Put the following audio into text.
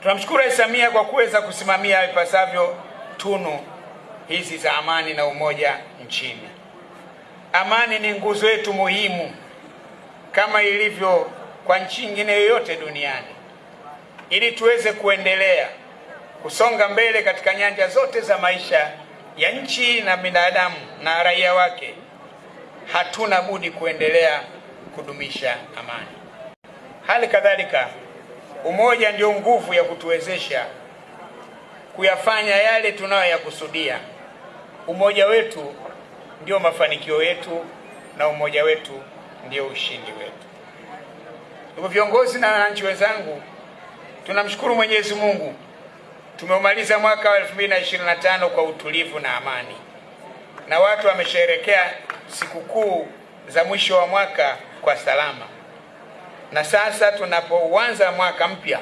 Tunamshukuru Rais Samia kwa kuweza kusimamia ipasavyo tunu hizi za amani na umoja nchini. Amani ni nguzo yetu muhimu kama ilivyo kwa nchi nyingine yoyote duniani. Ili tuweze kuendelea kusonga mbele katika nyanja zote za maisha ya nchi na binadamu na raia wake, hatuna budi kuendelea kudumisha amani. Hali kadhalika, umoja ndio nguvu ya kutuwezesha kuyafanya yale tunayoyakusudia. Umoja wetu ndio mafanikio yetu na umoja wetu ndio ushindi wetu. Ndugu viongozi na wananchi wenzangu, tunamshukuru Mwenyezi Mungu, tumeumaliza mwaka wa 2025 kwa utulivu na amani, na watu wamesherehekea sikukuu za mwisho wa mwaka kwa salama. Na sasa tunapoanza mwaka mpya,